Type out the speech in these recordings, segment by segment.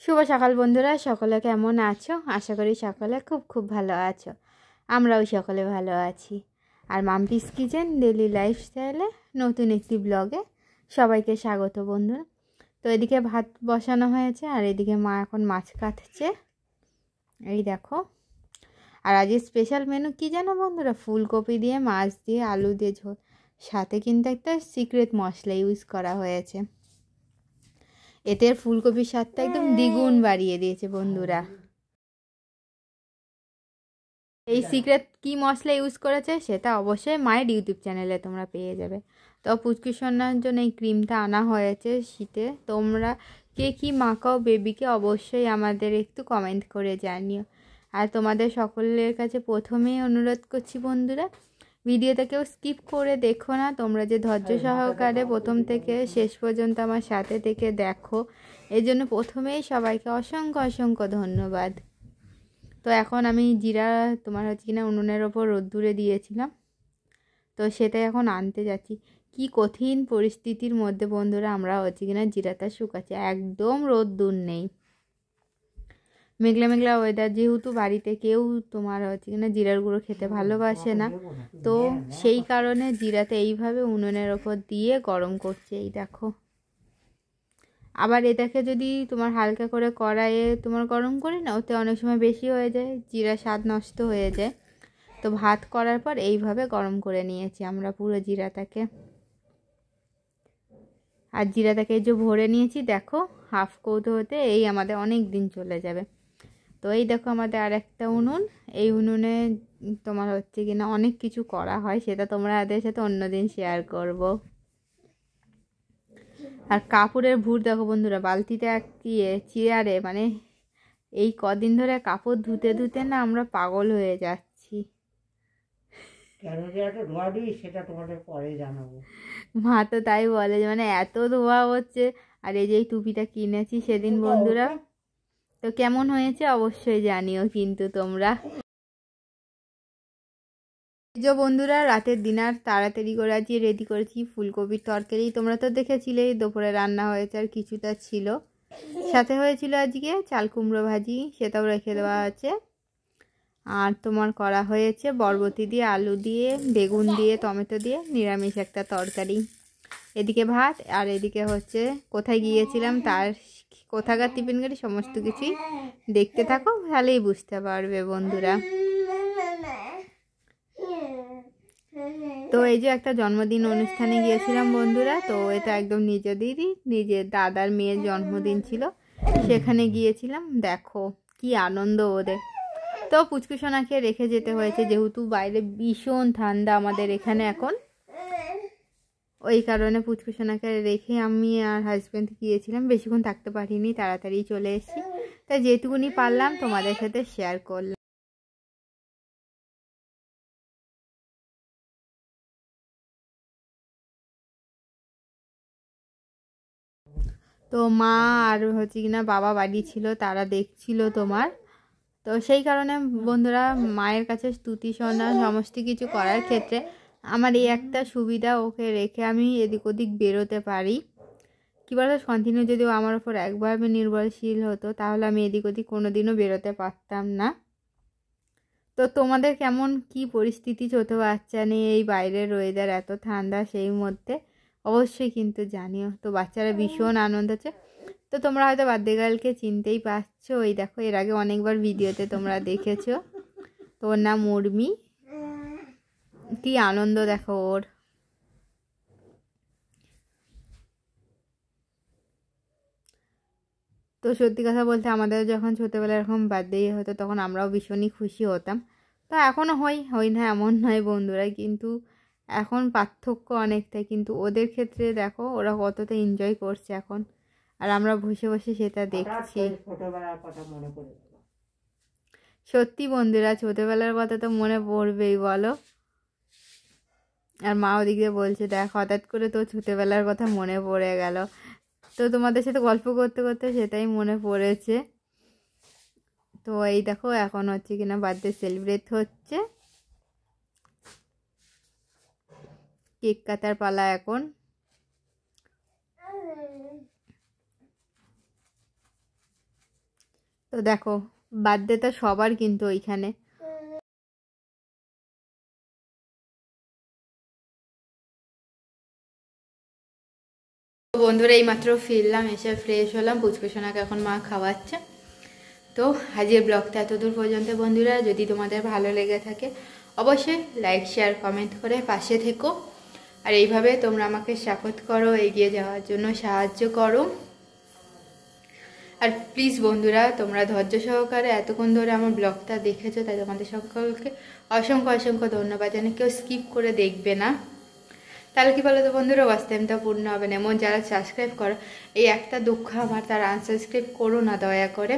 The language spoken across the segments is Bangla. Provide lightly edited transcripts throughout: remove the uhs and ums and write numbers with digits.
শুভ সকাল বন্ধুরা, সকলে কেমন আছো? আশা করি সকলে খুব খুব ভালো আছো। আমরাও সকলে ভালো আছি। আর মাম্পিস কিচেন ডেলি লাইফস্টাইলে নতুন একটি ব্লগে সবাইকে স্বাগত বন্ধুরা। তো এদিকে ভাত বসানো হয়েছে আর এদিকে মা এখন মাছ কাটছে, এই দেখো। আর আজকে স্পেশাল মেনু কি জানো বন্ধুরা? ফুলকপি দিয়ে মাছ দিয়ে আলু দিয়ে ঝোল, সাথে কিন্তু একটা সিক্রেট মশলা ইউজ করা হয়েছে। এতে ফুলকপির স্বাদটা একদম দ্বিগুণ বাড়িয়ে দিয়েছে বন্ধুরা। এই সিক্রেট কি মশলা ইউজ করেছে সেটা অবশ্যই মায়ের ইউটিউব চ্যানেলে তোমরা পেয়ে যাবে। তো পুচকি সোনার জন্য এই ক্রিমটা আনা হয়েছে শীতে। তোমরা কে কি মাখাও বেবিকে অবশ্যই আমাদের একটু কমেন্ট করে জানিও। আর তোমাদের সকলের কাছে প্রথমেই অনুরোধ করছি বন্ধুরা, ভিডিওটা কেউ স্কিপ করে দেখো না। তোমরা যে ধৈর্য সহকারে প্রথম থেকে শেষ পর্যন্ত আমার সাথে থেকে দেখো, এই জন্য প্রথমেই সবাইকে অসংখ্য অসংখ্য ধন্যবাদ। তো এখন আমি জিরা তোমার হচ্ছে কিনা উনুনের ওপর রোদ্দুরে দিয়েছিলাম, তো সেটাই এখন আনতে যাচ্ছি। কি কঠিন পরিস্থিতির মধ্যে বন্ধুরা আমরা হচ্ছে কিনা জিরাটা শুকাচ্ছি, একদম রোদ্দুর নেই, মেঘলা মেঘলা ওয়েদার। যেহেতু বাড়িতে কেউ তোমার হচ্ছে কিনা জিরার গুঁড়ো খেতে ভালোবাসে না, তো সেই কারণে জিরাতে এইভাবে উনুনের ওপর দিয়ে গরম করছে, এই দেখো। আবার এটাকে যদি তোমার হালকা করে কড়াইয়ে তোমার গরম করি না, ওতে অনেক সময় বেশি হয়ে যায়, জিরা স্বাদ নষ্ট হয়ে যায়। তো ভাত করার পর এইভাবে গরম করে নিয়েছি আমরা পুরো জিরাটাকে। আর জিরাটাকে যে ভরে নিয়েছি দেখো, হাফ কৌটো হতে এই আমাদের অনেক দিন চলে যাবে। তো এই দেখো আমাদের আর একটা উনুন, এই উনুনে তোমার হচ্ছে কিনা অনেক কিছু করা হয়, সেটা তোমরা এদের সাথে অন্যদিন শেয়ার করব। আর কাপড়ের ভুর দেখো বন্ধুরা, বালতিতে চেয়ারে, মানে এই কদিন ধরে কাপড় ধুতে ধুতে না আমরা পাগল হয়ে যাচ্ছি। মা তো তাই বলে, মানে এত ধোয়া হচ্ছে। আর এই যে টুপিটা কিনেছি সেদিন বন্ধুরা, তো কেমন হয়েছে অবশ্যই জানিও কিন্তু তোমরা। যে বন্ধুরা রাতের ডিনার তাড়াতাড়ি করে আজকে রেডি করেছি, ফুলকপির তরকারি তোমরা তো দেখেছিলে, দুপুরে রান্না হয়েছে আর কিছুটা ছিল, সাথে হয়েছিল আজকে চাল কুমড়ো ভাজি, সেটাও রেখে দেওয়া আছে। আর তোমার করা হয়েছে বরবটি দিয়ে, আলু দিয়ে, বেগুন দিয়ে, টমেটো দিয়ে নিরামিষ একটা তরকারি। এদিকে ভাত, আর এদিকে হচ্ছে কোথায় গিয়েছিলাম তার কোথাকার টিফিন গাড়ি সমস্ত কিছুই দেখতে থাকো, তাহলেই বুঝতে পারবে বন্ধুরা। তো এই যে একটা জন্মদিন অনুষ্ঠানে গিয়েছিলাম বন্ধুরা, তো এটা একদম নিজের দাদার মেয়ের জন্মদিন ছিল, সেখানে গিয়েছিলাম। দেখো কি আনন্দ ওদের। তো পুচকু সোনাকে রেখে যেতে হয়েছে, যেহেতু বাইরে ভীষণ ঠান্ডা আমাদের এখানে এখন, ওই কারণে পুচকু সোনাকে রেখে আমি আর হাজব্যান্ড গিয়েছিলাম। বেশিক্ষণ থাকতে পারিনি, তাড়াতাড়ি চলে এসেছি। তাই যেটুকুনি পারলাম তোমাদের সাথে শেয়ার করলাম। তো মা আর হচ্ছে কিনা বাবা বাড়ি ছিল, তারা দেখছিল তোমার। তো সেই কারণে বন্ধুরা মায়ের কাছে স্তুতি শোনা সমস্ত কিছু করার ক্ষেত্রে আমার এই একটা সুবিধা, ওকে রেখে আমি এদিক ওদিক বেরোতে পারি। কী বলতো, কন্টিনিউ যদি আমার ওপর একভাবে নির্ভরশীল হতো তাহলে আমি এদিক ওদিক কোনোদিনও বেরোতে পারতাম না। তো তোমাদের কেমন কি পরিস্থিতি ছোট বাচ্চা নিয়ে, এই বাইরের ওয়েদার এত ঠান্ডা, সেই মধ্যে অবশ্যই কিন্তু জানিও। তো বাচ্চারা ভীষণ আনন্দ হচ্ছে। তো তোমরা হয়তো বার্থডে গার্লকে চিনতেই পারছো, ওই দেখো এর আগে অনেকবার ভিডিওতে তোমরা দেখেছো। তো ওর নাম উর্মি, কি আনন্দ দেখো ওর। তো সত্যি কথা বলতে আমাদের যখন ছোটোবেলায় এরকম বার্থডে হতো তখন আমরাও ভীষণই খুশি হতাম। তো এখনও হই না এমন নয় বন্ধুরা, কিন্তু এখন পার্থক্য অনেকটাই। কিন্তু ওদের ক্ষেত্রে দেখো ওরা কতটা এনজয় করছে এখন, আর আমরা বসে বসে সেটা দেখছি। ছোটবেলার কথা মনে পড়ে, সত্যি বন্ধুরা ছোটবেলার কথা তো মনে পড়বেই বলো। আর মা ওদিক দিয়ে বলছে দেখ হঠাৎ করে তো ছোটবেলার কথা মনে পড়ে গেল। তো তোমাদের সাথে গল্প করতে করতে সেটাই মনে পড়েছে। তো এই দেখো এখন হচ্ছে কিনা বার্থডে সেলিব্রেট হচ্ছে, কেক কাটার পালা এখন। তো দেখো বার্থডেটা সবার কিন্তু ওইখানে। বন্ধুরা এইমাত্র ফিরলাম, এসে ফ্রেশ হলাম, পুচকুসোনাকে এখন মা খাওয়াচ্ছে। তো আজকের ব্লগটা এতদূর পর্যন্ত বন্ধুরা। যদি তোমাদের ভালো লেগে থাকে অবশ্যই লাইক শেয়ার কমেন্ট করে পাশে থেকো, আর এইভাবে তোমরা আমাকে সাপোর্ট করো, এগিয়ে যাওয়ার জন্য সাহায্য করো। আর প্লিজ বন্ধুরা তোমরা ধৈর্য সহকারে এতক্ষণ ধরে আমার ব্লগটা দেখেছো, তাই তোমাদের সকলকে অসংখ্য অসংখ্য ধন্যবাদ। যেন কেউ স্কিপ করে দেখবে না, তাহলে কি বলো তো বন্ধুরা, ওয়াচ টাইমটা পূর্ণ হবে না। এমন যারা সাবস্ক্রাইব করো, এই একটা দুঃখ আমার, তারা আনসাবস্ক্রাইব করো না দয়া করে।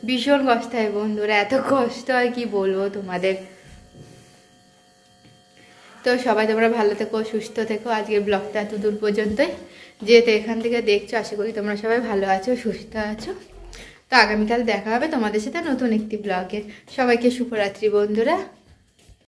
ভীষণ কষ্ট হয় বন্ধুরা, এত কষ্ট হয় কি বলবো তোমাদের। তো সবাই তোমরা ভালো থেকো, সুস্থ থেকো। আজকের ব্লগটা এত দূর পর্যন্তই, যেহেতু এখান থেকে দেখছো, আশা করি তোমরা সবাই ভালো আছো, সুস্থ আছো। তো আগামীকাল দেখা হবে তোমাদের সাথে নতুন একটি ব্লগে। সবাইকে শুভরাত্রি বন্ধুরা।